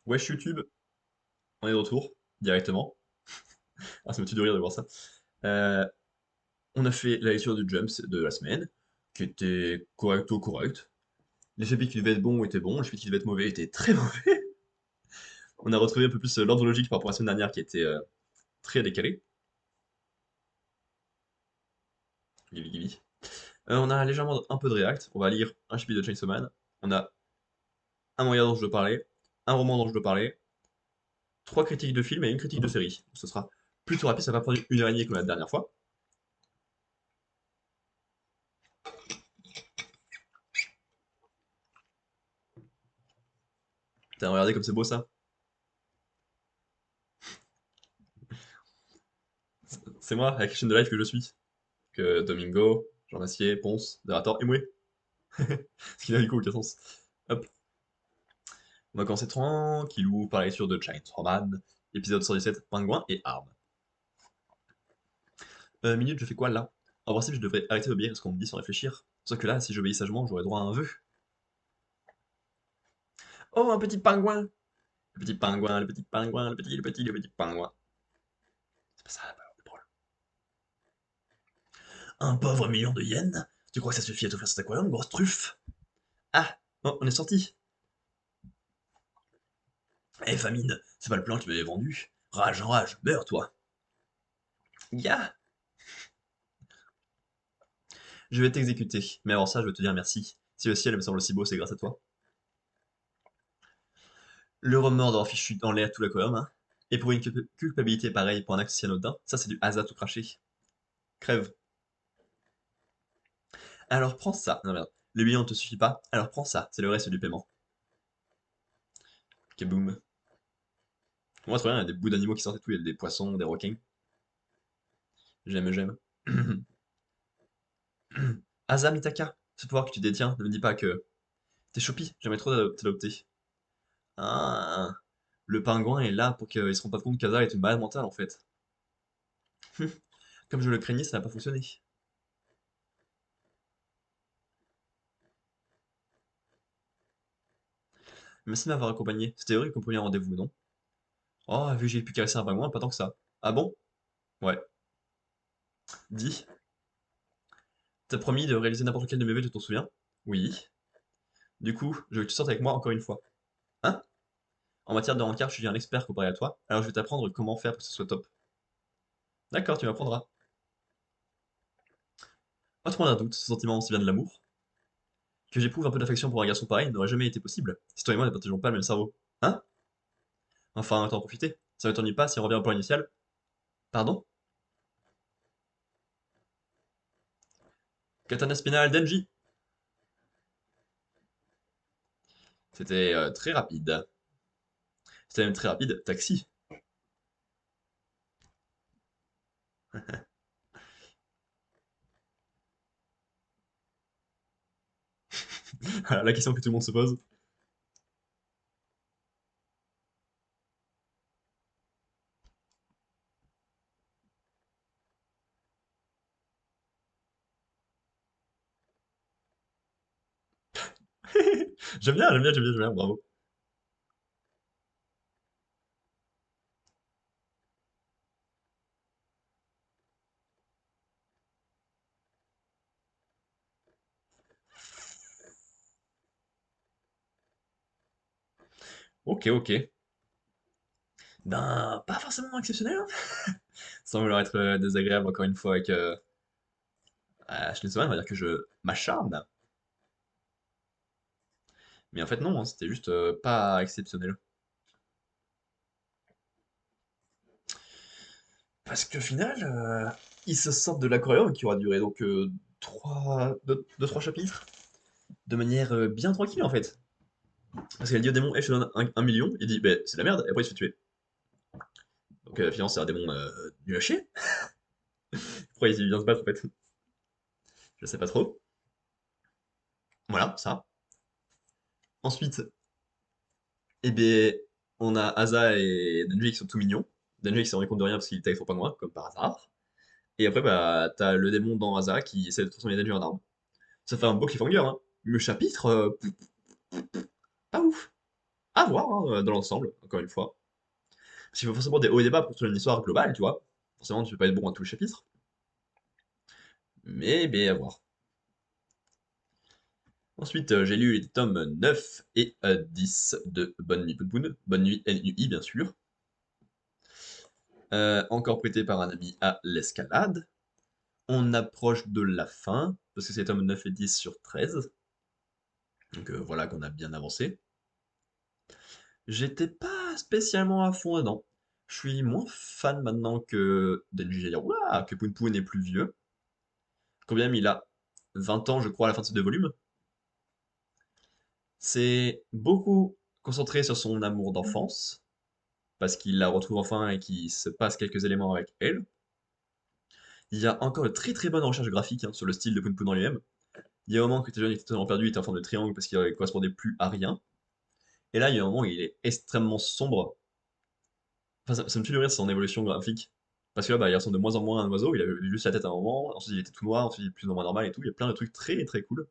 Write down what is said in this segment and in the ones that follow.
Wesh YouTube, on est de retour, directement. Ah, ça me tue de rire de voir ça. Euh, on a fait la lecture du Jumps de la semaine, qui était correcto correct. Les chapitres qui devaient être bons étaient bons, les chapitres qui devaient être mauvais étaient très mauvais. On a retrouvé un peu plus l'ordre logique par rapport à la semaine dernière qui était très décalé. Gibi gibi. On a légèrement un peu de React, on va lire un chapitre de Chainsaw Man. On a un manga dont je dois parler, un roman dont je dois parler, trois critiques de films et une critique de série. Ce sera plutôt rapide, ça va pas prendre une heure et demie comme la dernière fois. Putain, regardez comme c'est beau ça. C'est moi, avec la chaîne de live que je suis. Que Domingo, Jean Massier, Ponce, Derator et Moué. Ce qui n'a du coup aucun sens. Hop. On va commencer tranquillou par la lecture de Chainsaw Man, épisode 117, Pingouin et Armes. Minute, je fais quoi là? En principe, je devrais arrêter d'obéir à ce qu'on me dit sans réfléchir. Sauf que là, si j'obéis sagement, j'aurais droit à un vœu. Oh, un petit pingouin! Le petit pingouin, le petit pingouin, le petit pingouin. C'est pas ça la parole. Un pauvre million de yens? Tu crois que ça suffit à t'offrir cet aquarium, grosse truffe? Ah! Oh, on est sorti! Eh, famine, c'est pas le plan que tu m'avais vendu. Rage en rage, meurs toi! Ya! Je vais t'exécuter. Mais avant ça, je veux te dire merci. Si le ciel me semble si beau, c'est grâce à toi. Le remords d'avoir fichu en l'air tout l'aquarium, hein. Et pour une culpabilité pareille pour un acte si anodin, ça c'est du hasard tout craché. Crève. Alors prends ça. Non merde. Le billet ne te suffit pas, alors prends ça, c'est le reste du paiement. Kaboom. Moi, c'est rien, il y a des bouts d'animaux qui sortent et tout, il y a des poissons, des requins. J'aime, j'aime. Asa Mitaka, ce pouvoir que tu détiens, ne me dis pas que. T'es choupi, j'aimerais trop t'adopter. Ah, le pingouin est là pour qu'ils se rendent pas compte qu'Asa est une malade mentale en fait. Comme je le craignais, ça n'a pas fonctionné. Merci de m'avoir accompagné. C'était horrible comme premier rendez-vous, non? Oh, vu que j'ai pu caresser un pingouin, pas tant que ça. Ah bon? Ouais. Dis, t'as promis de réaliser n'importe lequel de mes vœux, tu t'en souviens? Oui. Du coup, je veux que tu sortes avec moi encore une fois. Hein? En matière de rencard, je suis un expert comparé à toi, alors je vais t'apprendre comment faire pour que ce soit top. D'accord, tu m'apprendras. Pas trop d'un doute, ce sentiment aussi bien de l'amour. Que j'éprouve un peu d'affection pour un garçon pareil n'aurait jamais été possible. Si toi et moi ne partageons pas le même cerveau. Hein? Enfin, autant en profiter. Ça ne t'ennuie pas si on revient au point initial? Pardon? Katana spinal Denji. C'était très rapide. C'était même très rapide. Taxi. Voilà la question que tout le monde se pose. J'aime bien, j'aime bien, j'aime bien, j'aime bien, bravo. Ok, ok. Ben, pas forcément exceptionnel, hein. Sans vouloir être désagréable encore une fois avec Schleswig, on va dire que je m'acharne. Mais en fait, non, hein, c'était juste pas exceptionnel. Parce qu'au final, ils se sortent de l'aquarium qui aura duré donc 2-3 chapitres de manière bien tranquille en fait. Parce qu'elle dit au démon, hey, je te donne un million, il dit, ben c'est de la merde, et après il se fait tuer. Donc finalement, c'est un démon nul à chier. Pourquoi il vient se battre en fait? Je sais pas trop. Voilà, ça. Ensuite, eh bien, on a Asa et Denji qui sont tout mignons. Denji qui s'est rendu compte de rien parce qu'il était avec son pingouin, comme par hasard. Et après, bah, t'as le démon dans Asa qui essaie de transformer Denji en arme. Ça fait un beau cliffhanger, hein. Le chapitre, pas ouf. à voir hein, dans l'ensemble, encore une fois. Parce qu'il faut forcément des hauts et des bas pour toute une histoire globale, tu vois. Forcément, tu peux pas être bon à tous les chapitres. Mais à voir. Ensuite, j'ai lu les tomes 9 et 10 de Bonne Nuit Poun Bonne Nuit NUI, bien sûr. Encore prêté par un ami à l'escalade. On approche de la fin, parce que c'est tomes 9 et 10 sur 13. Donc voilà qu'on a bien avancé. J'étais pas spécialement à fond dedans. Je suis moins fan maintenant que Denji, j'allais dire, ouah, que Poun Poun est plus vieux. Quand bien même il a 20 ans, je crois, à la fin de ces deux volumes. C'est beaucoup concentré sur son amour d'enfance, parce qu'il la retrouve enfin et qu'il se passe quelques éléments avec elle. Il y a encore de très très bonnes recherches graphiques hein, sur le style de Poun Poun en lui-même. Il y a un moment que était jeune, il était totalement perdu, il était en forme de triangle parce qu'il ne correspondait plus à rien. Et là, il y a un moment où il est extrêmement sombre. Enfin, ça me tue de rire son évolution graphique. Parce que là, bah, il ressemble de moins en moins à un oiseau, il avait juste la tête à un moment, ensuite il était tout noir, ensuite il est plus ou moins normal et tout. Il y a plein de trucs très très cool.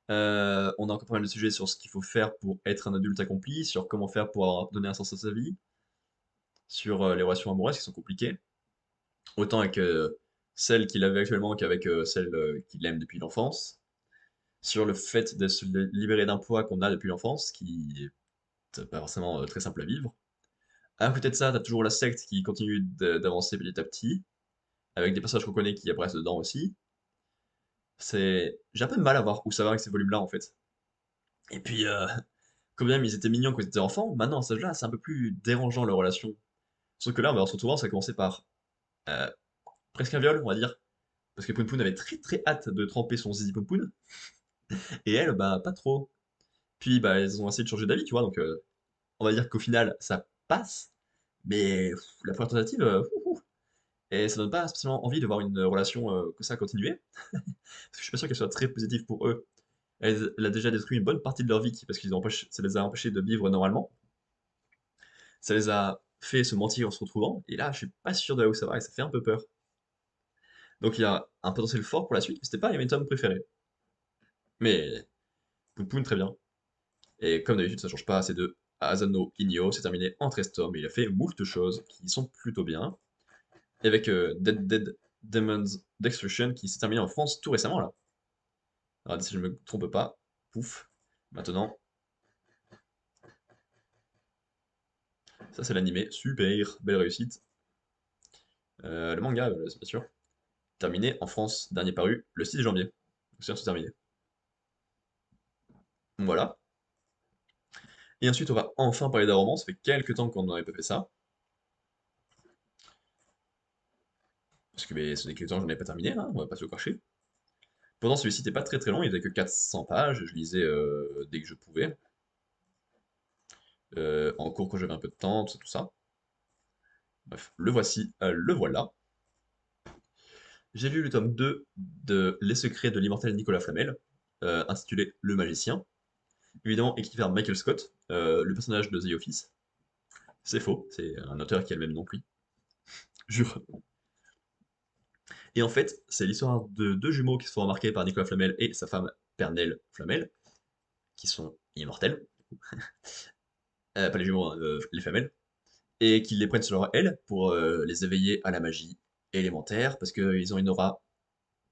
On a encore pas mal de sujets sur ce qu'il faut faire pour être un adulte accompli, sur comment faire pour donner un sens à sa vie, sur les relations amoureuses qui sont compliquées. Autant avec celle qu'il avait actuellement qu'avec celle qu'il aime depuis l'enfance. Sur le fait de se libérer d'un poids qu'on a depuis l'enfance, qui est pas forcément très simple à vivre. À côté de ça, t'as toujours la secte qui continue d'avancer petit à petit, avec des personnages qu'on connaît qui apparaissent dedans aussi. J'ai un peu de mal à voir où ça va avec ces volumes-là en fait. Et puis, quand bien même ils étaient mignons quand ils étaient enfants, maintenant à cet âge-là, c'est un peu plus dérangeant leur relation. Sauf que là, on va se retrouver, ça a commencé par euh, presque un viol, on va dire. Parce que Poun Poun avait très très hâte de tremper son zizi Poun Poun, et elle, bah pas trop. Puis bah elles ont essayé de changer d'avis, tu vois, donc on va dire qu'au final ça passe, mais la première tentative, et ça donne pas spécialement envie de voir une relation que ça continuer, parce que je suis pas sûr qu'elle soit très positive pour eux. Elle a déjà détruit une bonne partie de leur vie parce qu'ils ça les a empêchés de vivre normalement, ça les a fait se mentir en se retrouvant, et là je suis pas sûr de là où ça va et ça fait un peu peur. Donc il y a un potentiel fort pour la suite, mais c'était pas mes tomes préférés. Mais Poun Poun très bien. Et comme d'habitude, ça change pas assez de Asano Inyo, c'est terminé en 13 tomes, il a fait moult choses qui sont plutôt bien. Et avec Dead Demons Destruction qui s'est terminé en France tout récemment là. Alors, si je me trompe pas, pouf. Maintenant, ça c'est l'animé, super, belle réussite. Le manga, c'est bien sûr, terminé en France, dernier paru le 6 janvier. C'est terminé. Voilà. Et ensuite, on va enfin parler d'un roman, ça fait quelques temps qu'on n'avait pas fait ça. Parce que ce n'est que temps que j'en ai pas terminé, hein, on va pas se le cacher. Pourtant, celui-ci n'était pas très très long, il faisait que 400 pages, je lisais dès que je pouvais. En cours quand j'avais un peu de temps, tout ça, tout ça. Bref, le voici, le voilà. J'ai lu le tome 2 de Les secrets de l'immortel Nicolas Flamel, intitulé Le magicien, évidemment écrit par Michael Scott, le personnage de The Office. C'est faux, c'est un auteur qui a le même nom que lui, jure. Et en fait, c'est l'histoire de deux jumeaux qui se font remarquer par Nicolas Flamel et sa femme Pernelle Flamel, qui sont immortels, pas les jumeaux, hein, les Flamel, et qu'ils les prennent sur leur aile pour les éveiller à la magie élémentaire, parce qu'ils ont une aura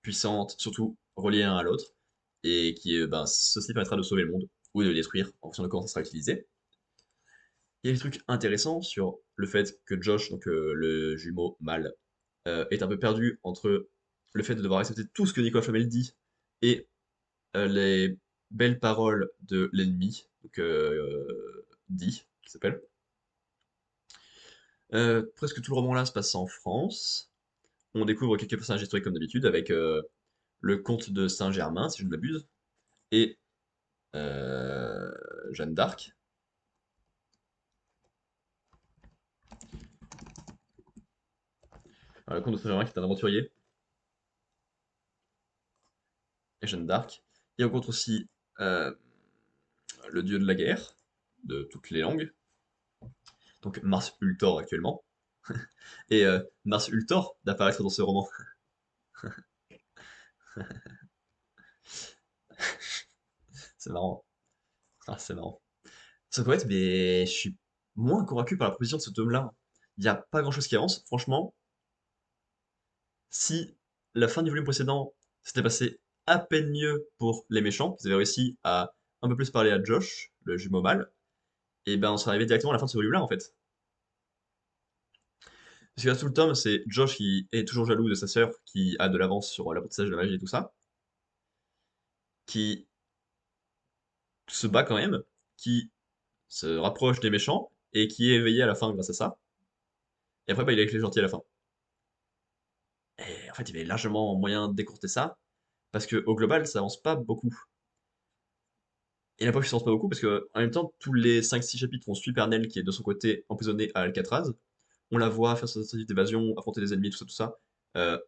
puissante, surtout reliée l'un à l'autre, et qui, ben, ceci permettra de sauver le monde, ou de le détruire, en fonction de comment ça sera utilisé. Il y a des trucs intéressants sur le fait que Josh, donc le jumeau mâle, est un peu perdu entre le fait de devoir accepter tout ce que Nicolas Flamel dit et les belles paroles de l'ennemi, donc dit, qui s'appelle. Presque tout le roman là se passe en France. On découvre quelques personnages historiques comme d'habitude, avec le comte de Saint-Germain, si je ne m'abuse, et euh, Jeanne d'Arc. Alors, le comte de Saint-Germain qui est un aventurier, et Jeanne d'Arc. Il rencontre aussi euh, le dieu de la guerre, de toutes les langues, donc Mars Ultor actuellement. Et Mars Ultor d'apparaître dans ce roman. C'est marrant. Ah, c'est marrant. Ça peut être, mais je suis moins convaincu par la proposition de ce tome-là. Il n'y a pas grand-chose qui avance. Franchement, si la fin du volume précédent s'était passé à peine mieux pour les méchants, qu'ils avaient réussi à un peu plus parler à Josh, le jumeau mâle, et ben on serait arrivé directement à la fin de ce volume-là en fait. Parce que là, tout le tome, c'est Josh qui est toujours jaloux de sa sœur, qui a de l'avance sur l'apprentissage de la magie et tout ça, qui se bat quand même, qui se rapproche des méchants, et qui est éveillé à la fin grâce à ça. Et après, bah, il est avec les gentils à la fin. Et en fait, il y avait largement moyen d'écourter ça, parce que au global, ça avance pas beaucoup. Et la poche avance pas beaucoup, parce que en même temps, tous les 5-6 chapitres, on suit Pernell qui est de son côté emprisonné à Alcatraz. On la voit faire sa tentative d'évasion, affronter des ennemis, tout ça, tout ça. Euh,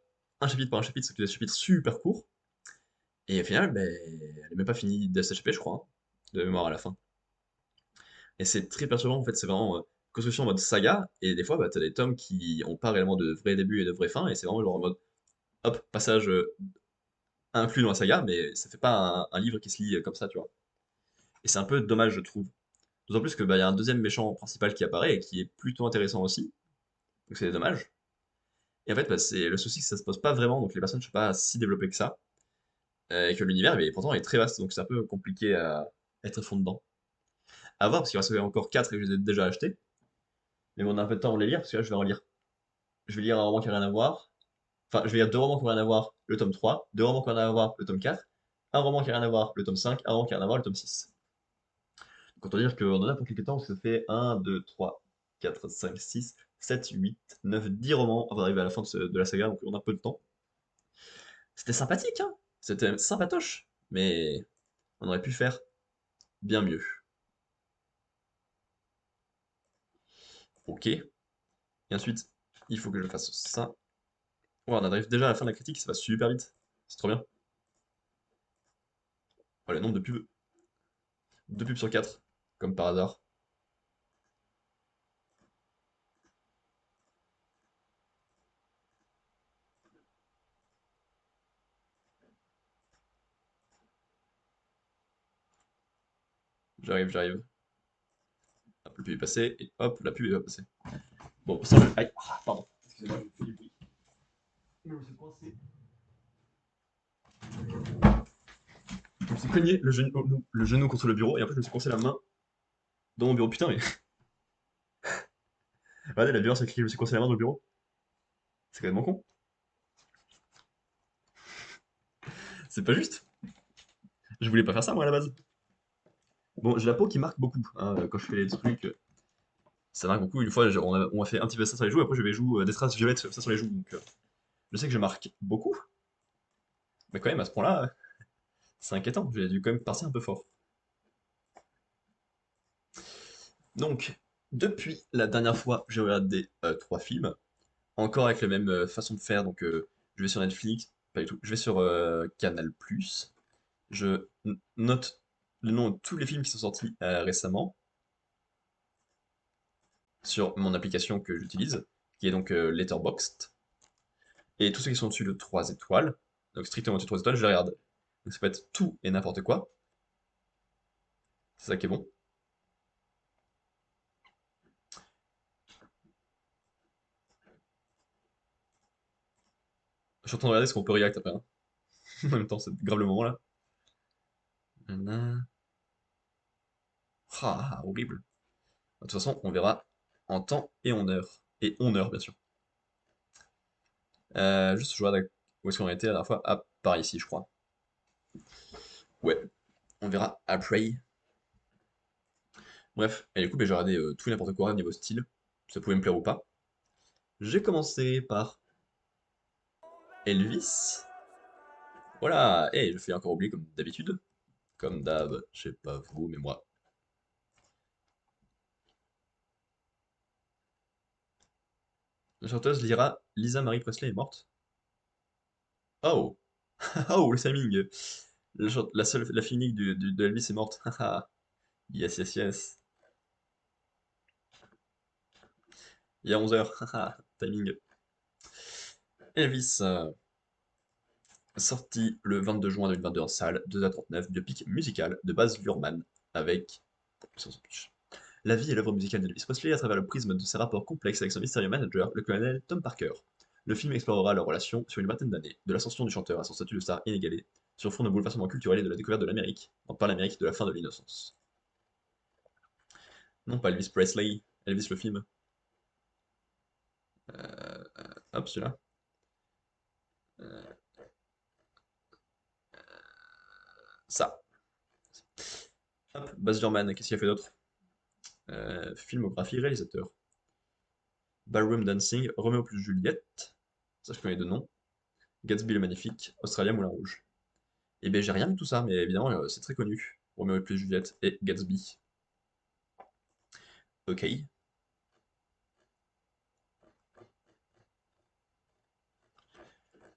un chapitre par un chapitre, c'est des chapitres super courts. Et au final, ben, elle est même pas finie d'SHP, je crois, hein, de mémoire à la fin. Et c'est très perturbant, en fait, c'est vraiment construction en mode saga, et des fois, bah, t'as des tomes qui ont pas réellement de vrai début et de vraie fin, et c'est vraiment genre en mode, hop, passage inclus dans la saga, mais ça fait pas un livre qui se lit comme ça, tu vois. Et c'est un peu dommage, je trouve. D'autant plus que bah, y a un deuxième méchant principal qui apparaît, et qui est plutôt intéressant aussi, donc c'est dommage. Et en fait, bah, c'est le souci que ça se pose pas vraiment, donc les personnages ne sont pas si développés que ça, et que l'univers, mais pourtant, est très vaste, donc c'est un peu compliqué à être à fond dedans. À voir, parce qu'il reste encore 4 et que je les ai déjà achetés. Mais bon, on a un peu de temps pour les lire, parce que là, je vais en lire. Je vais lire un roman qui n'a rien à voir. Enfin, je vais lire deux romans qui n'ont rien à voir, le tome 3, deux romans qui n'ont rien à voir, le tome 4, un roman qui n'a rien à voir, le tome 5, un roman qui n'a rien à voir, le tome 6. Donc, autant dire qu'on en a pour quelques temps, parce que ça fait 1, 2, 3, 4, 5, 6, 7, 8, 9, 10 romans avant d'arriver à la fin de la saga, donc on a peu de temps. C'était sympathique, hein. C'était sympatoche, mais on aurait pu faire bien mieux. Ok. Et ensuite, il faut que je fasse ça. Ouais, on arrive déjà à la fin de la critique, ça va super vite. C'est trop bien. Oh, le nombre de pubs. 2 pubs sur 4, comme par hasard. J'arrive, j'arrive. Hop, le pub est passé, et hop, la pub est pas passée. Bon, ça, aïe, ah, pardon. Excusez-moi, je fais du bruit. Je me suis coincé. Je me suis cogné le genou contre le bureau, et après je me suis coincé la main dans mon bureau. Putain, mais. Regardez, la violence avec laquelle je me suis coincé la main dans le bureau. C'est quand même con. C'est pas juste. Je voulais pas faire ça, moi, à la base. Bon, j'ai la peau qui marque beaucoup, hein, quand je fais les trucs. Ça marque beaucoup. Une fois, on a fait un petit peu ça sur les joues, après je vais jouer des traces violettes comme ça sur les joues. Donc, je sais que je marque beaucoup, mais quand même, à ce point-là, c'est inquiétant. J'ai dû quand même partir un peu fort. Donc, depuis la dernière fois, j'ai regardé 3 films, encore avec la même façon de faire. Donc, je vais sur Netflix, pas du tout. Je vais sur Canal+. Je note le nom de tous les films qui sont sortis récemment sur mon application que j'utilise, qui est donc Letterboxd. Et tous ceux qui sont dessus de 3 étoiles, donc strictement au-dessus de 3 étoiles, je les regarde. Donc ça peut être tout et n'importe quoi. C'est ça qui est bon. Je suis en train de regarder ce qu'on peut react après, hein. En même temps, c'est grave le moment là. Nanana. Ah, horrible. De toute façon, on verra en temps et en heure. Et en heure, bien sûr. Juste, je vois où est-ce qu'on a été la dernière fois. Ah, par ici, je crois. Ouais, on verra après. Bref, et du coup, ben, j'ai regardé tout et n'importe quoi au niveau style. Ça pouvait me plaire ou pas. J'ai commencé par Elvis. Voilà, et je fais encore oublier comme d'habitude. Comme d'hab, je sais pas vous, mais moi. La chanteuse Lyra, Lisa Marie Presley est morte. Oh! Oh, le timing! La fille unique de Elvis est morte. Haha. Yes, yes, yes. Il y a 11 heures. Haha. Timing. Elvis, sorti le 22 juin 2022 en salle, 2h39, biopic musical de Baz Luhrmann avec... la vie et l'œuvre musicale d'Elvis Presley à travers le prisme de ses rapports complexes avec son mystérieux manager, le colonel Tom Parker. Le film explorera leur relation sur une vingtaine d'années, de l'ascension du chanteur à son statut de star inégalé, sur fond de bouleversement culturel et de la découverte de l'Amérique, par l'Amérique de la fin de l'innocence. Non, pas Elvis Presley, Elvis le film. Euh, Hop, celui-là. Euh, Ça. Hop, Baz Luhrmann, qu'est-ce qu'il a fait d'autre? Filmographie, réalisateur. Ballroom Dancing, Roméo plus Juliette, ça je connais de nom. Gatsby le Magnifique, Australia Moulin Rouge. Et ben j'ai rien de tout ça, mais évidemment c'est très connu. Roméo plus Juliette et Gatsby. Ok.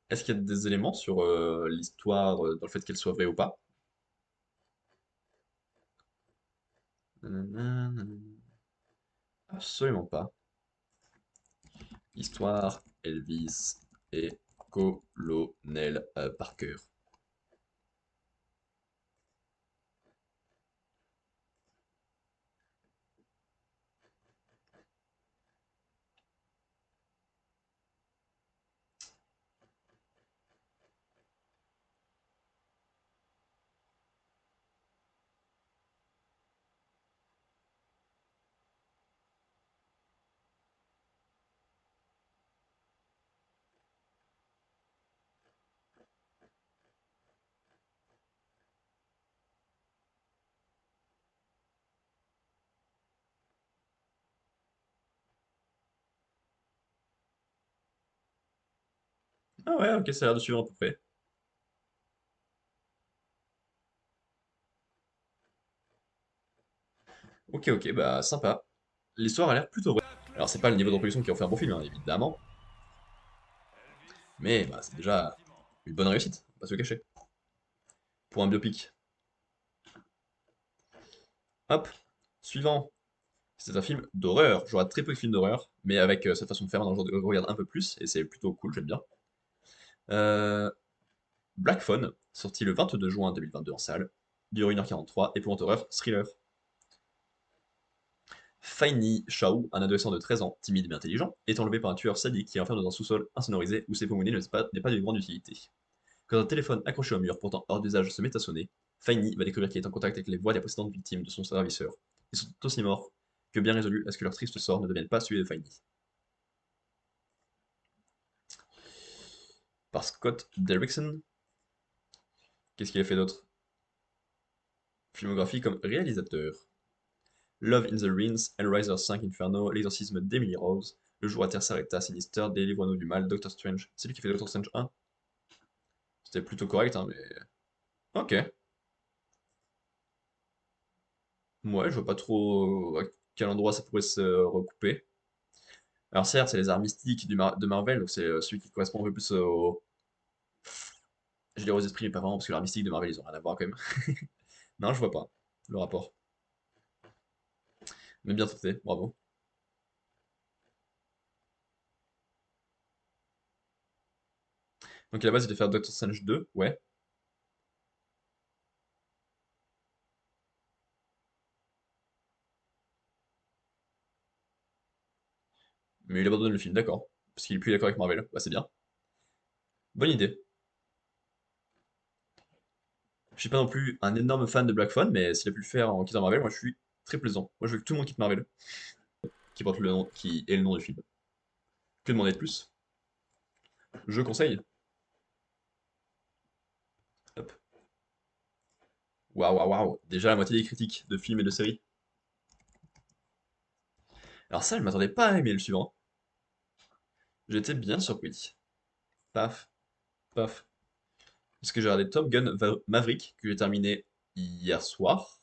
Est-ce qu'il y a des éléments sur l'histoire, dans le fait qu'elle soit vraie ou pas? Nanana. Absolument pas. Histoire, Elvis et Colonel Parker. Ah ouais, ok, ça a l'air de suivre à peu près. Ok, ok, bah sympa. L'histoire a l'air plutôt vraie. Alors c'est pas le niveau de production qui en fait un bon film, hein, évidemment, mais bah, c'est déjà une bonne réussite, on va pas se le cacher. Pour un biopic. Hop, suivant. C'est un film d'horreur. Je regarde très peu de films d'horreur, mais avec cette façon de faire, maintenant je regarde un peu plus, et c'est plutôt cool, j'aime bien. Euh, Black Phone, sorti le 22 juin 2022 en salle, dure 1h43, épouvante horreur, thriller. Faini Shao, un adolescent de 13 ans, timide mais intelligent, est enlevé par un tueur sadique qui l'enferme dans un sous-sol insonorisé où ses poumons n'est pas d'une grande utilité. Quand un téléphone accroché au mur, pourtant hors d'usage, se met à sonner, Faini va découvrir qu'il est en contact avec les voix des précédentes victimes de son ravisseur. Ils sont aussi morts que bien résolus à ce que leur triste sort ne devienne pas celui de Faini. Par Scott Derrickson, qu'est-ce qu'il a fait d'autre? Filmographie comme réalisateur. Love in the Ruins, Hellraiser 5 Inferno, L'exorcisme d'Emily Rose, Le jour à terre s'arrêta, Sinister, Délivre-nous du mal, Doctor Strange. C'est lui qui fait Doctor Strange 1. C'était plutôt correct, hein, mais. Ok. Ouais, je vois pas trop à quel endroit ça pourrait se recouper. Alors certes, c'est les arts mystiques de Marvel, donc c'est celui qui correspond un peu plus au. Je dirais aux esprits, mais pas vraiment, parce que l'art mystique de Marvel, ils ont rien à voir quand même. Non, je vois pas le rapport. Mais bien traité, bravo. Donc à la base, il devait faire Doctor Strange 2, ouais. Mais il abandonne le film, d'accord. Parce qu'il est plus d'accord avec Marvel. Bah c'est bien. Bonne idée. Je suis pas non plus un énorme fan de Black Phone, mais s'il a pu le faire en quittant Marvel, moi je suis très plaisant. Moi je veux que tout le monde quitte Marvel, qui porte le nom, qui est le nom du film. Que demander de plus? Je conseille. Hop. Waouh, waouh, waouh. Déjà la moitié des critiques de films et de séries. Alors ça, je m'attendais pas à aimer le suivant. J'étais bien surpris. Paf, paf. Parce que j'ai regardé Top Gun Maverick, que j'ai terminé hier soir.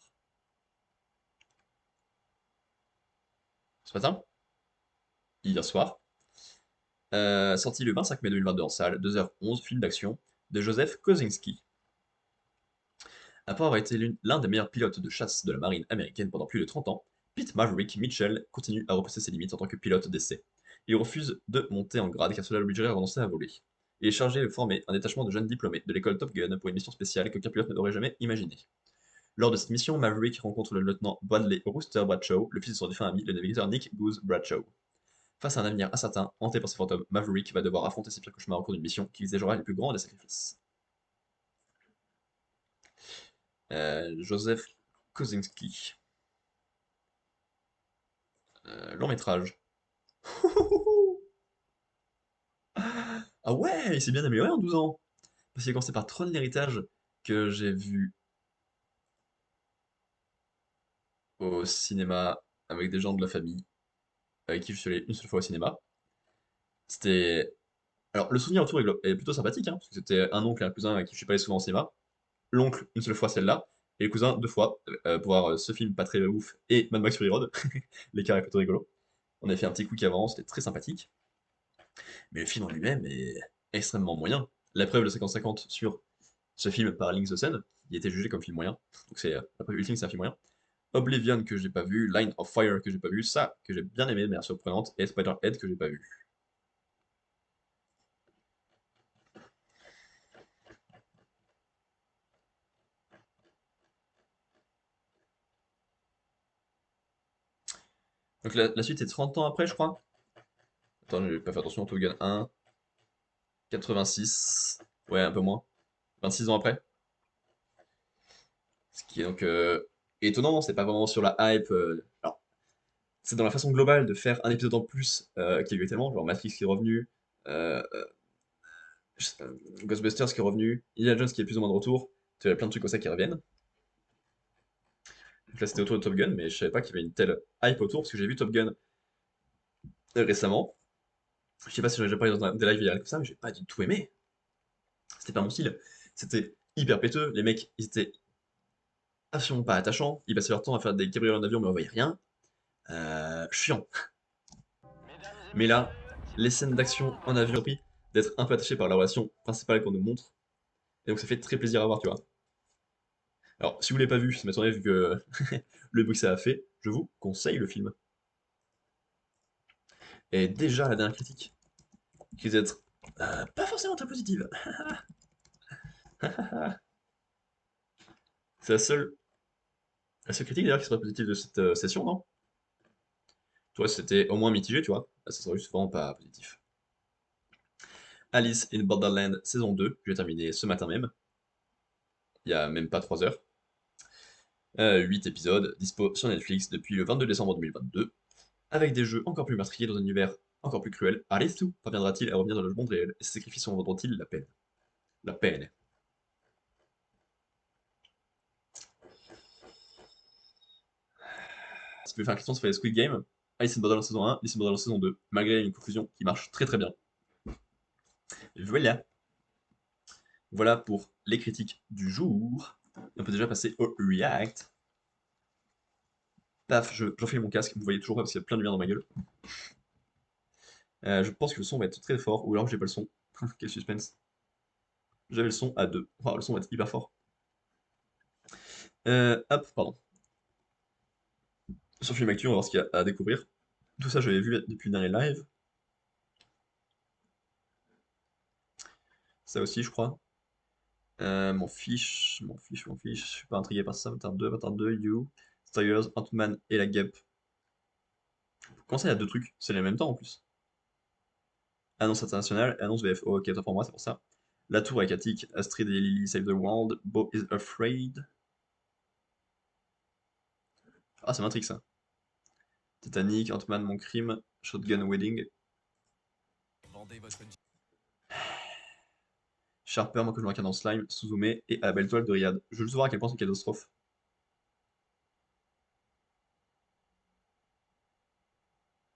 Ce matin? Hier soir. Sorti le 25 mai 2022 en salle, 2h11, film d'action de Joseph Kosinski. Après avoir été l'un des meilleurs pilotes de chasse de la marine américaine pendant plus de 30 ans, Pete Maverick Mitchell continue à repousser ses limites en tant que pilote d'essai. Il refuse de monter en grade car cela l'obligerait à renoncer à voler. Il est chargé de former un détachement de jeunes diplômés de l'école Top Gun pour une mission spéciale qu'aucun pilote n'aurait jamais imaginée. Lors de cette mission, Maverick rencontre le lieutenant Bradley Rooster Bradshaw, le fils de son défunt ami, le navigateur Nick Goose Bradshaw. Face à un avenir incertain, hanté par ses fantômes, Maverick va devoir affronter ses pires cauchemars au cours d'une mission qui exigera les plus grands des sacrifices. Joseph Kosinski. Long métrage. Ah ouais, il s'est bien amélioré en 12 ans. Parce qu'il a commencé par Trône l'héritage, que j'ai vu au cinéma avec des gens de la famille, avec qui je suis allé une seule fois au cinéma. C'était. Alors, le souvenir autour est plutôt sympathique, hein, parce que c'était un oncle et un cousin avec qui je suis pas allé souvent au cinéma. L'oncle, une seule fois celle-là, et le cousin, deux fois, pour voir ce film pas très ouf, et Mad Max Fury Road. L'écart est plutôt rigolo. On avait fait un petit quick avant, c'était très sympathique. Mais le film en lui-même est extrêmement moyen. La preuve de 50-50 sur ce film par Link the Sun, qui était jugé comme film moyen. Donc c'est la preuve ultime, c'est un film moyen. Oblivion que j'ai pas vu, Line of Fire que j'ai pas vu, ça que j'ai bien aimé de manière surprenante, et Spider-Head que j'ai pas vu. Donc la suite est 30 ans après, je crois. Attends, j'ai pas fait attention, Top Gun 1, 86, ouais, un peu moins, 26 ans après. Ce qui est donc étonnant, c'est pas vraiment sur la hype. Alors, c'est dans la façon globale de faire un épisode en plus qui a eu tellement, genre Matrix qui est revenu, euh, Ghostbusters qui est revenu, Indiana Jones qui est plus ou moins de retour, tu as plein de trucs comme ça qui reviennent. Donc là c'était autour de Top Gun, mais je savais pas qu'il y avait une telle hype autour, parce que j'ai vu Top Gun récemment. Je sais pas si j'en ai déjà parlé dans des lives comme ça, mais j'ai pas du tout aimé. C'était pas mon style. C'était hyper péteux, les mecs ils étaient absolument pas attachants, ils passaient leur temps à faire des cabriolets en avion mais on voyait rien. Chiant. Mais là, les scènes d'action en avion ont pris d'être un peu attachées par la relation principale qu'on nous montre, et donc ça fait très plaisir à voir, tu vois. Alors, si vous l'avez pas vu, ça m'étonnerait vu que le bruit que ça a fait, je vous conseille le film. Et déjà, la dernière critique, qui risque d'être pas forcément très positive. C'est la seule critique d'ailleurs qui serait positive de cette session, non? Toi, c'était au moins mitigé, tu vois. Là, ça serait juste vraiment pas positif. Alice in Borderland saison 2, que j'ai terminé ce matin même, il y a même pas 3 heures. 8 épisodes, dispo sur Netflix depuis le 22 décembre 2022, avec des jeux encore plus meurtriers dans un univers encore plus cruel. Aristu parviendra-t-il à revenir dans le monde réel et ses sacrifices en vaudront-ils la peine? La peine. Si tu veux faire une question, ça fait Squid Game, Alice in Borderland saison 1, Alice in Borderland saison 2, malgré une conclusion qui marche très très bien. Voilà. Voilà pour les critiques du jour. On peut déjà passer au React. Paf, j'enfile mon casque, vous voyez toujours pas parce qu'il y a plein de lumière dans ma gueule. Je pense que le son va être très fort, ou alors j'ai pas le son. Quel suspense. J'avais le son à 2. Enfin, le son va être hyper fort. Hop, pardon. Sur Film Actu, on va voir ce qu'il y a à découvrir. Tout ça, j'avais vu depuis le dernier live. Ça aussi, je crois. Mon fiche. Je suis pas intrigué par ça. Avatar 2, You, Stars, Ant-Man et la Guêpe. Comment ça, il y a deux trucs? C'est les mêmes temps en plus. Annonce internationale, annonce VF. Oh, ok, tant pour moi, c'est pour ça. La Tour avec Attic, Astrid et Lily Save the World, Bo is Afraid. Ah, c'est Matrix, ça. Titanic, Ant-Man, Mon Crime, Shotgun Wedding. Sharper, moi que je me regarde dans Slime, Suzume et à la belle toile de Riyad. Je veux juste voir à quel point c'est une catastrophe.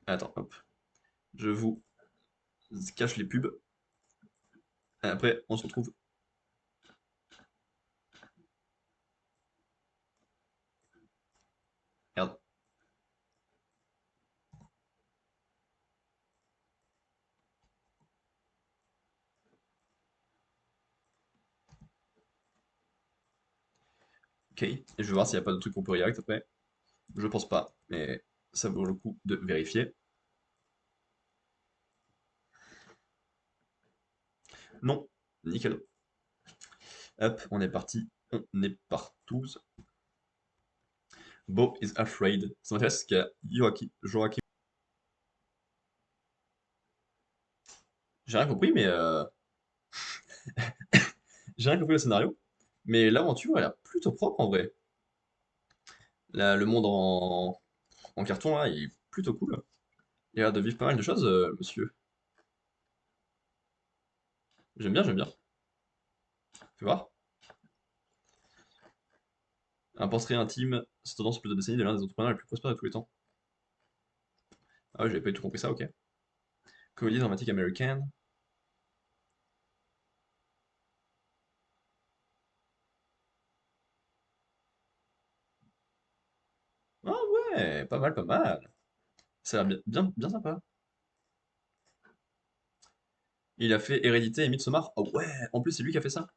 Attends, hop. Je vous cache les pubs. Et après, on se retrouve. Merde. Ok. Et je vais voir s'il n'y a pas de truc qu'on peut react après. Je pense pas, mais ça vaut le coup de vérifier. Non. Nickel. Hop, on est parti. On est partout. Bo is afraid. Ça m'intéresse ce qu'il y a Joachim. J'ai rien compris, mais j'ai rien compris au scénario. Mais l'aventure, elle a l'air plutôt propre en vrai. Là, le monde en carton, là, il est plutôt cool. Il a l'air de vivre pas mal de choses, monsieur. J'aime bien, j'aime bien. Fais voir. Un portrait intime, cette tendance plutôt décennie de l'un des entrepreneurs les plus prospères de tous les temps. Ah ouais, j'avais pas du tout compris ça, ok. Comédie dramatique américaine. Ah ouais, pas mal, pas mal. Ça a l'air bien, bien, bien sympa. Il a fait Hérédité et Midsommar. Ah ouais, en plus c'est lui qui a fait ça.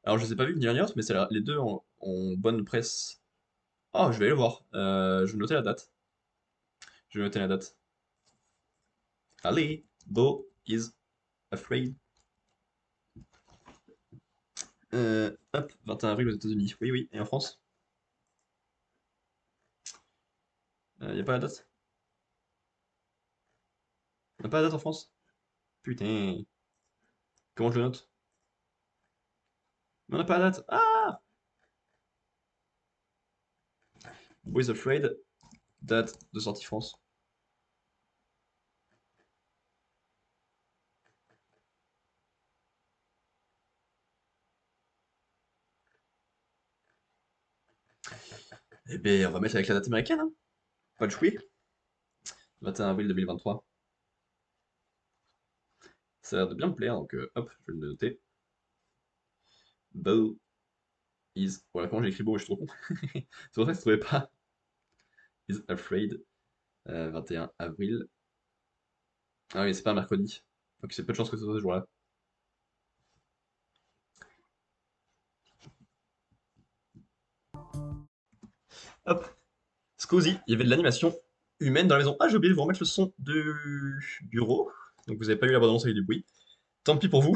Alors je les ai pas vus ni l'un ni l'autre, mais les deux ont bonne presse. Oh, je vais aller voir. Je vais noter la date. Je vais noter la date. Allez, Beau is afraid. Hop, 21 avril aux États-Unis. Oui, oui. Et en France? Y a pas la date? Y a pas la date en France? Putain. Comment je le note? On n'a pas la date. Ah! Beau is afraid. Date de sortie France. Eh ben, on va mettre avec la date américaine, hein. Pas le choix. 21 avril 2023. Ça a l'air de bien me plaire, donc hop, je vais le noter. Beau is. Voilà, comment j'ai écrit beau, je suis trop con. C'est pour ça que je trouvais pas. Is afraid. 21 avril. Ah oui, c'est pas un mercredi. Donc c'est peu de chance que ce soit ce jour-là. Hop. Scusi, il y avait de l'animation humaine dans la maison. Ah, j'ai oublié de vous remettre le son du bureau. Donc vous avez pas eu la bande-annonce avec du bruit. Tant pis pour vous.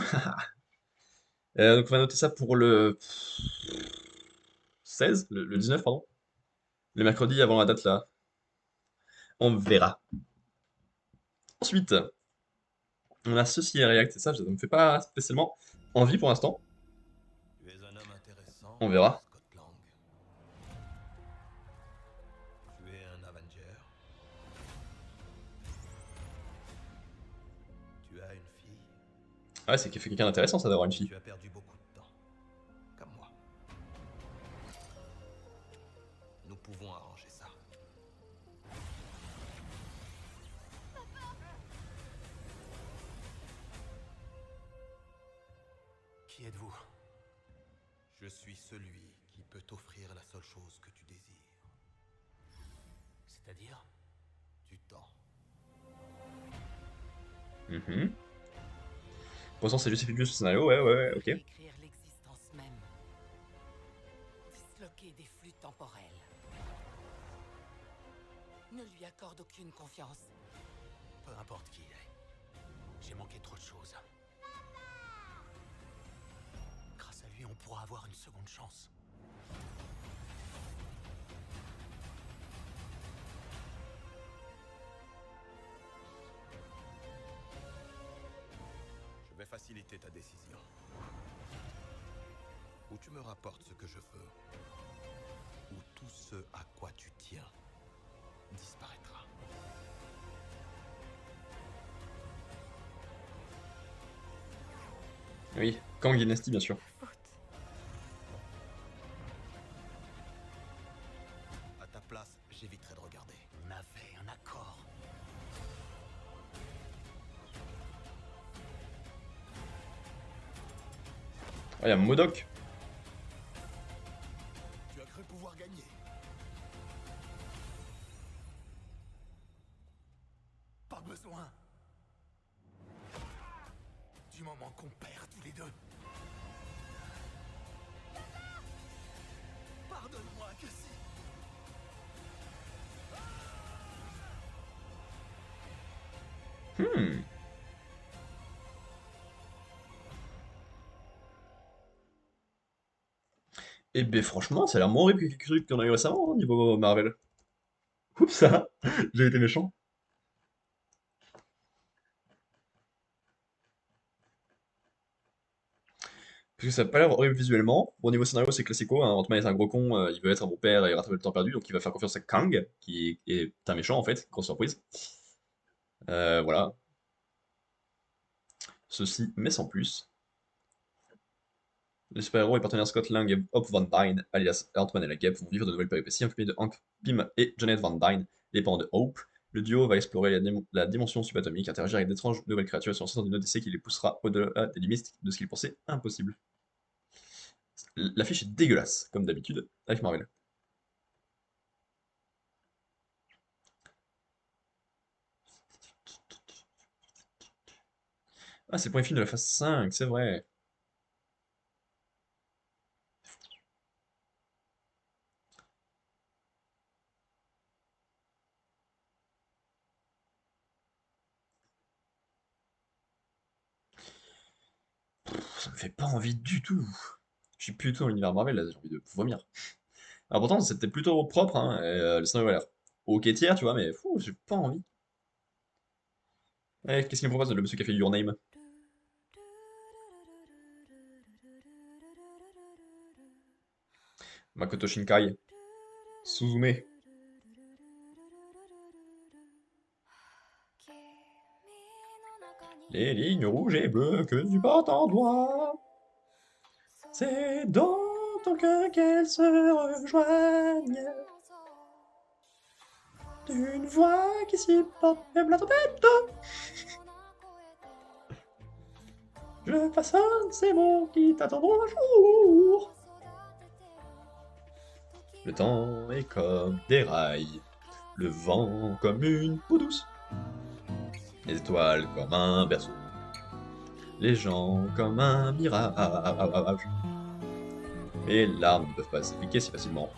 Donc on va noter ça pour le 16, le 19, pardon. Le mercredi avant la date là. On verra. Ensuite, on a ceci à React, et ça me fait pas spécialement envie pour l'instant. Tu es un homme intéressant, On verra. Scott Lang. Tu es un Avenger. Tu as une fille. Ouais, c'est qu'il fait quelqu'un d'intéressant ça d'avoir une Et fille. tu as perdu beaucoup de temps. Comme moi. Nous pouvons arranger ça. Qui êtes-vous? Je suis celui qui peut t'offrir la seule chose que tu désires. C'est-à-dire du temps. Mhm. Pour l'instant, c'est justifie plus le scénario, ouais, ouais, ouais, ok. Réécrire l'existence même. Disloquer des flux temporels. Ne lui accorde aucune confiance. Peu importe qui il est. J'ai manqué trop de choses. Grâce à lui, on pourra avoir une seconde chance. Je vais faciliter ta décision. Ou tu me rapportes ce que je veux, ou tout ce à quoi tu tiens disparaîtra. Oui, Kang Dynasty, bien sûr. Faute. À ta place, j'éviterai de regarder. On avait un accord. Ah, il y a Modok. Tu as cru pouvoir gagner. Pas besoin. Du moment qu'on perd tous les deux. Pardonne-moi, Cassie. Hmm. Et ben franchement, ça a l'air moins horrible que quelques trucs qu'on a eu récemment, hein, niveau Marvel. Oups, ça, j'ai été méchant. Parce que ça a pas l'air horrible visuellement. Bon, niveau scénario, c'est classico, hein. Ant-Man est un gros con, il veut être un bon père et rattraper le temps perdu, donc il va faire confiance à Kang, qui est un méchant en fait, grosse surprise. Voilà, ceci, mais sans plus. Les super-héros et partenaires Scott Lang et Hope Van Dyne, alias Ant-Man et la Guêpe, vont vivre de nouvelles péripéties en compagnie de Hank Pym et Janet Van Dyne, les parents de Hope. Le duo va explorer la dimension subatomique, interagir avec d'étranges nouvelles créatures et se lancer dans une odyssée qui les poussera au-delà des limites de ce qu'ils pensaient impossible. L'affiche est dégueulasse, comme d'habitude, avec Marvel. Ah, c'est le premier film de la phase 5, c'est vrai. Ça me fait pas envie du tout. Je suis plus du tout dans l'univers Marvel, là, j'ai envie de vomir. Alors pourtant, c'était plutôt propre, hein, et, le scénario a l'air ok tiers, tu vois, mais fou, j'ai pas envie. Eh, qu'est-ce qu'il me propose, le monsieur qui a fait Your Name? Makoto Shinkai. Suzume. Les lignes rouges et bleues que tu portes en toi, c'est dans ton cœur qu'elles se rejoignent. D'une voix qui s'y porte même la tempête. Je façonne ces mots qui t'attendront un jour. Le temps est comme des rails, le vent comme une peau douce, les étoiles comme un berceau, les gens comme un mirage. Et les larmes ne peuvent pas s'expliquer si facilement.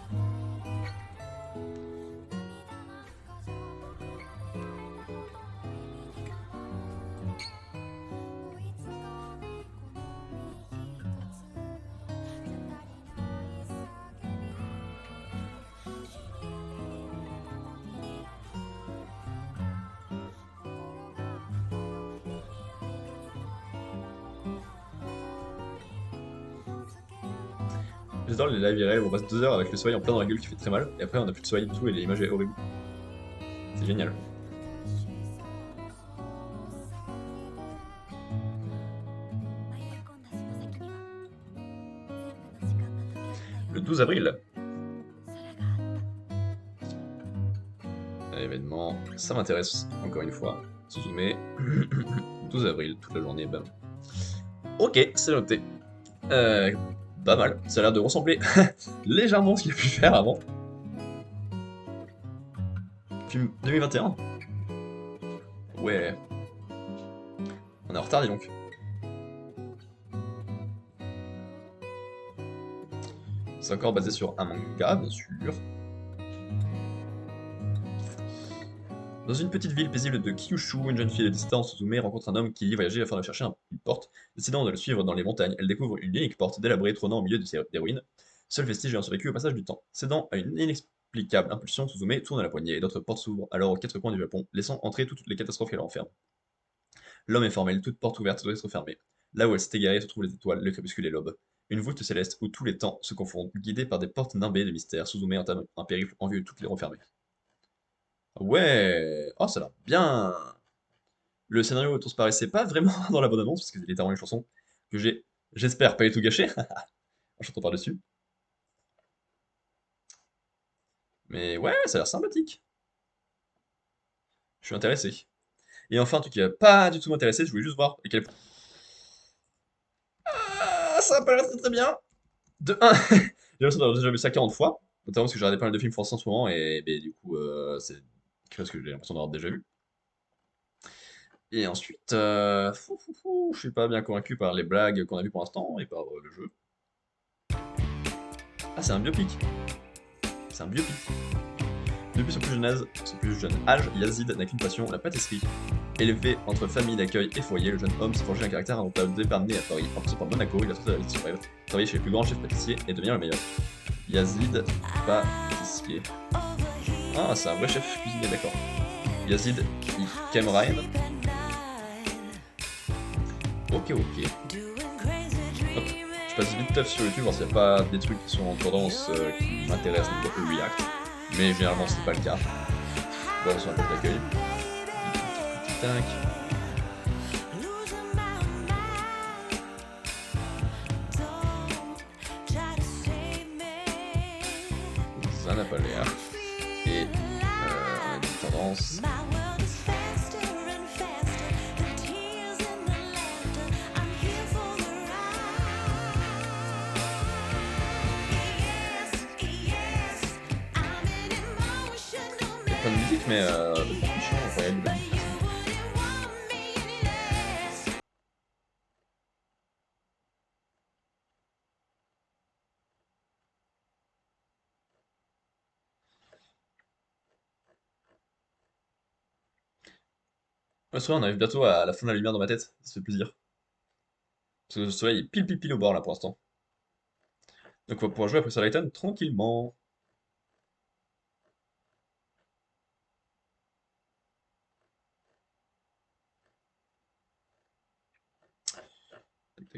J'adore les lives IRL où on passe 2 heures avec le soleil en plein dans la gueule qui fait très mal, et après on a plus de soleil du tout et l'image est horrible. C'est génial. Le 12 avril, un événement, ça m'intéresse encore une fois. Suzume, 12 avril, toute la journée, bam. Ok, c'est noté. Pas mal, ça a l'air de ressembler légèrement à ce qu'il a pu faire avant. Film 2021. Ouais. On est en retard, dis donc. C'est encore basé sur un manga, bien sûr. Dans une petite ville paisible de Kyushu, une jeune fille de 17 ans, Suzume, rencontre un homme qui y voyageait afin de chercher une porte. Décidant de le suivre dans les montagnes, elle découvre une unique porte délabrée trônant au milieu des ruines, seul vestige ayant survécu au passage du temps. Cédant à une inexplicable impulsion, Suzume tourne à la poignée et d'autres portes s'ouvrent alors aux quatre coins du Japon, laissant entrer toutes les catastrophes qu'elle renferme. L'homme est formel, toute porte ouverte doit être fermée. Là où elle s'est égarée se trouvent les étoiles, le crépuscule et l'aube. Une voûte céleste où tous les temps se confondent, guidée par des portes nimbées de mystère, Suzume entame un périple en vue de toutes les refermer. Ouais, oh ça a l'air bien. Le scénario transparaissait pas vraiment dans la bande-annonce, parce que c'est littéralement une chanson que j'espère, pas du tout gâché, en chantant par-dessus. Mais ouais, ça a l'air sympathique. Je suis intéressé. Et enfin, un truc qui va pas du tout m'intéresser, je voulais juste voir à quel point. Ah, ça a pas l'air très très bien. De 1, j'ai l'impression d'avoir déjà vu ça 40 fois, notamment parce que j'ai regardé pas mal de films français en ce moment, et ben, du coup, c'est quelque chose que j'ai l'impression d'avoir déjà vu. Et ensuite, je suis pas bien convaincu par les blagues qu'on a vues pour l'instant et par le jeu. Ah, c'est un biopic. C'est un biopic. Depuis son plus jeune âge, Yazid n'a qu'une passion, la pâtisserie. Élevé entre famille d'accueil et foyer, le jeune homme s'est forgé un caractère indomptable dès né à Paris. En passant par Monaco, il a tenté la vie de son rêve, travailler chez les plus grands chefs pâtissiers et devenir le meilleur. Yazid, pâtissier. Ah, c'est un vrai chef cuisinier, d'accord. Yazid Kemrain. Ok. Hop. Je passe vite teuf sur YouTube voir s'il n'y a pas des trucs qui sont en tendance qui m'intéressent, donc le React. Mais généralement, c'est pas le cas. Bon, sur la page d'accueil. Tac. Ça n'a pas l'air. Et on a une tendance. Pas de musique, mais de percussion, incroyable. Ouais, c'est vrai, on arrive bientôt à la fin de la lumière dans ma tête, ça fait plaisir. Parce que le soleil est pile au bord là pour l'instant. Donc on va pouvoir jouer après sur Lighton tranquillement.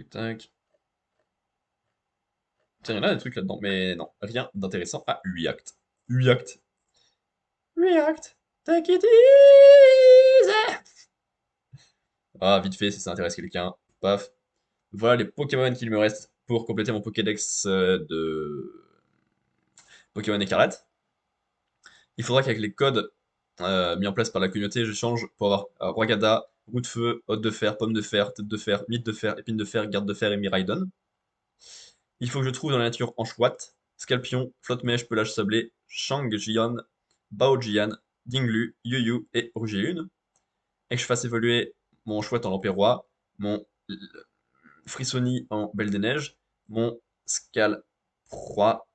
Tac. Tiens, il y en a des trucs là-dedans, mais non, rien d'intéressant à React. React. React. Take it easy. Ah, vite fait, si ça intéresse quelqu'un. Paf. Voilà les Pokémon qu'il me reste pour compléter mon Pokédex de Pokémon Écarlate. Il faudra qu'avec les codes mis en place par la communauté, je change pour avoir Rwagada, Roue de Feu, Hôte de Fer, Pomme de Fer, Tête de Fer, Mythe de Fer, Épine de Fer, Garde de Fer et Miraidon. Il faut que je trouve dans la nature Anchouat, Scorpion, Flotte-Mèche, Pelage Sablé, Shang-Jian, Bao-Jian, Dinglu, Yu-Yu et Rouge-et-Lune. Et que je fasse évoluer mon Chouette en Lampérois, mon Frissoni en Belle des Neiges, mon Scalproie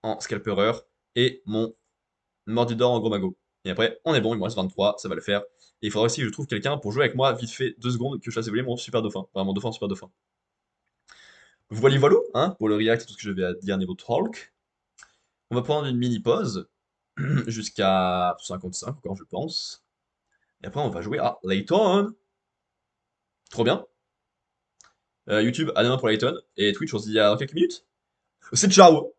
en Scalpereur et mon Mordidor en Gros Mago. Et après, on est bon, il me reste 23, ça va le faire. Et il faudra aussi que je trouve quelqu'un pour jouer avec moi vite fait 2 secondes que je fasse évoluer mon super dauphin. Enfin, mon dauphin super dauphin. Voilà, hein, pour le react et tout ce que je vais dire niveau talk. On va prendre une mini pause jusqu'à 55 encore, je pense. Et après, on va jouer à Layton. Trop bien. YouTube, à demain pour Layton. Et Twitch, on se dit à dans quelques minutes. C'est ciao!